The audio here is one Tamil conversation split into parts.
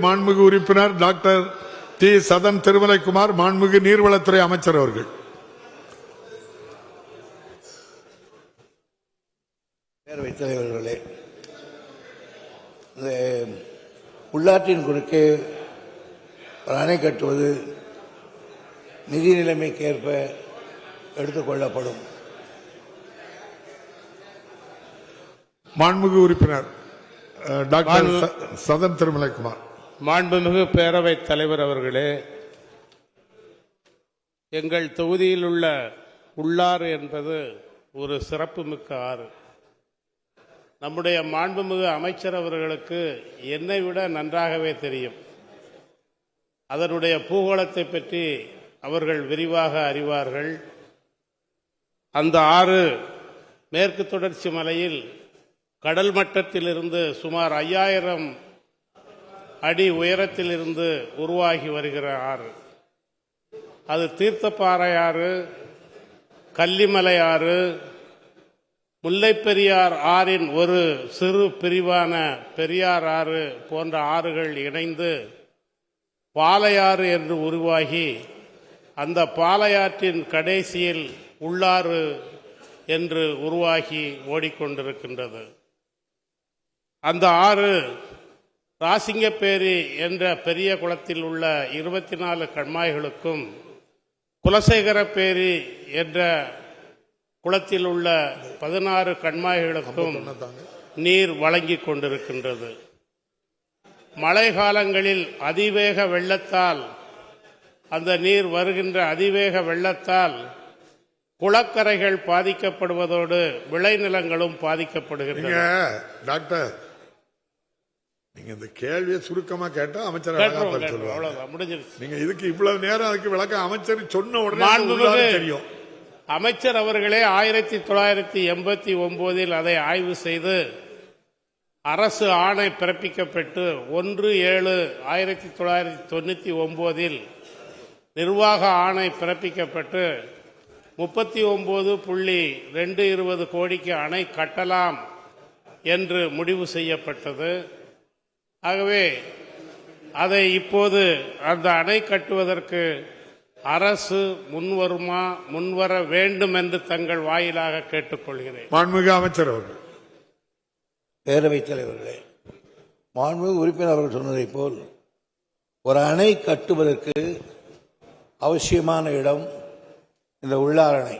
மாண்புமிகு உறுப்பினர் டாக்டர் டி சதன் திருமலைக்குமார், மாண்புமிகு நீர்வளத்துறை அமைச்சர் அவர்கள். பேரவைத் தலைவர்களே, இந்த உள்ளாற்றின் குறுக்கே அணை கட்டுவது நிதி நிலைமைக்கு ஏற்ப எடுத்துக் கொள்ளப்படும். மாண்புமிகு உறுப்பினர் டாக்டர் சதன் திருமலைக்குமார். மாண்புமிகு பேரவைத் தலைவர் அவர்களே, எங்கள் தொகுதியில் உள்ள உள்ளாறு என்பது ஒரு சிறப்புமிக்க ஆறு. நம்முடைய மாண்புமிகு அமைச்சர் அவர்களுக்கு என்னை விட நன்றாகவே தெரியும். அதனுடைய பூகோளத்தை பற்றி அவர்கள் விரிவாக அறிவார்கள். அந்த ஆறு மேற்கு தொடர்ச்சி மலையில் கடல் மட்டத்திலிருந்து சுமார் 5000 அடி உயரத்திலிருந்து உருவாகி வருகிற ஆறு. அது தீர்த்தப்பாறை ஆறு, கள்ளிமலை ஆறு, முல்லைப்பெரியார் ஆறின் ஒரு சிறு பிரிவான பெரியார் ஆறு போன்ற ஆறுகள் இணைந்து பாலையாறு என்று உருவாகி அந்த பாலையாற்றின் கடைசியில் உள்ளாறு என்று உருவாகி ஓடிக்கொண்டிருக்கின்றது. அந்த ஆறு ராசிங்கப்பேரி என்ற பெரிய குளத்தில் உள்ள 24 கண்மாய்களுக்கும், குலசேகரப்பேரி என்ற குளத்தில் உள்ள 16 கண்மாய்களுக்கும் நீர் வழங்கிக் கொண்டிருக்கின்றது. மழை காலங்களில் அதிவேக வெள்ளத்தால், அந்த நீர் வருகின்ற அதிவேக வெள்ளத்தால் குளக்கரைகள் பாதிக்கப்படுவதோடு விளைநிலங்களும் பாதிக்கப்படுகின்றன. டாக்டர், நீங்க இந்த கேள்வியை சுருக்கமா கேட்டா அமைச்சர் முடிஞ்சிருச்சு. நீங்க இதுக்கு இவ்வளவு நேரம் அதுக்கு விளக்கம் அமைச்சர் சொன்ன உடனே தெரியும். அமைச்சர் அவர்களே 1989 அதை ஆய்வு செய்து அரசு ஆணை பிறப்பிக்கப்பட்டு 1/7/1999 நிர்வாக ஆணை பிறப்பிக்கப்பட்டு 39.220 கோடிக்கு அணை கட்டலாம் என்று முடிவு செய்யப்பட்டது. ஆகவே அதை இப்போது அந்த அணை கட்டுவதற்கு அரசு முன்வர வேண்டும் என்று தங்கள் வாயிலாக கேட்டுக்கொள்கிறேன். மாண்புமிகு அமைச்சர் அவர்கள். பேரவைத் தலைவர்களே, மாண்புமிகு உறுப்பினர் அவர்கள் சொன்னதை போல் ஒரு அணை கட்டுவதற்கு அவசியமான இடம் இந்த உள்ளார் அணை.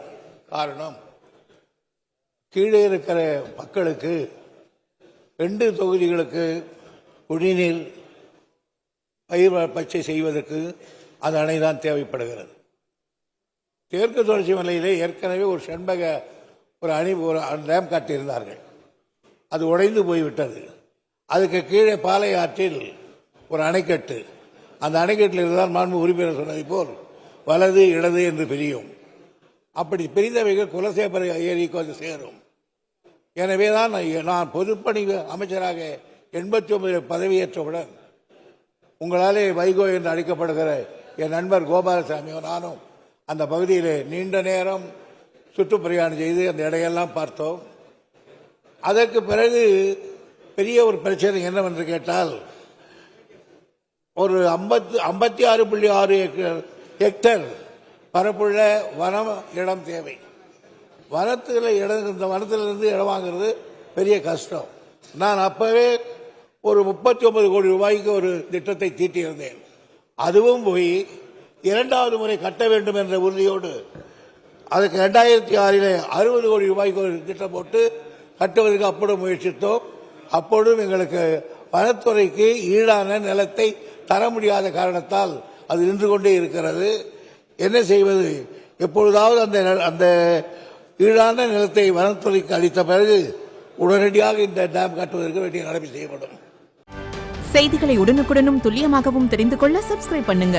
காரணம், கீழே இருக்கிற மக்களுக்கு 2 தொகுதிகளுக்கு குடிநீர் பயிர் பச்சை செய்வதற்கு அந்த அணை தான் தேவைப்படுகிறது. தெற்கு தொடர்ச்சி மலையிலே ஏற்கனவே ஒரு செண்பக ஒரு டேம் கட்டியிருந்தார்கள். அது உடைந்து போய்விட்டது. அதுக்கு கீழே பாலை ஆற்றில் ஒரு அணைக்கட்டு, அந்த அணைக்கட்டில் இருந்தால் மாண்பு உறுப்பினர் சொன்னதை போல் வலது இடது என்று பிரியும். அப்படி பிரிந்தவைகள் குலசேகர ஏரிக்கு வந்து சேரும். எனவே தான் நான் பொதுப்பணி அமைச்சராக 89 பதவியேற்றவுடன் உங்களாலே வைகோ என்று அழைக்கப்படுகிற என் நண்பர் கோபாலசாமியோ நானும் அந்த பகுதியிலே நீண்ட நேரம் சுற்றுப்பிரயாணம் செய்து அந்த இடையெல்லாம் பார்த்தோம். அதற்கு பிறகு பெரிய ஒரு பிரச்சனை என்னவென்று கேட்டால், ஒரு 56.6 ஹெக்டேர் பரப்புள்ள வனம் இடம் தேவை. இந்த வனத்திலிருந்து இடம் வாங்குறது பெரிய கஷ்டம். நான் அப்பவே ஒரு 39 கோடி ரூபாய்க்கு ஒரு திட்டத்தை தீட்டியிருந்தேன். அதுவும் போய் 2வது முறை கட்ட வேண்டும் என்ற உறுதியோடு அதுக்கு 2006 60 கோடி ரூபாய்க்கு ஒரு திட்டம் போட்டு கட்டுவதற்கு அப்பொழுது முயற்சித்தோம். அப்பொழுதும் எங்களுக்கு வனத்துறைக்கு ஈடான நிலத்தை தர முடியாத காரணத்தால் அது நின்று கொண்டே இருக்கிறது. என்ன செய்வது? எப்பொழுதாவது அந்த ஈடான நிலத்தை வனத்துறைக்கு அளித்த பிறகு உடனடியாக இந்த டேம் கட்டுவதற்கு வேண்டிய நடவடிக்கை செய்யப்படும். செய்திகளை உடனுக்குடனும் துல்லியமாகவும் தெரிந்து கொள்ள சப்ஸ்கிரைப் பண்ணுங்க.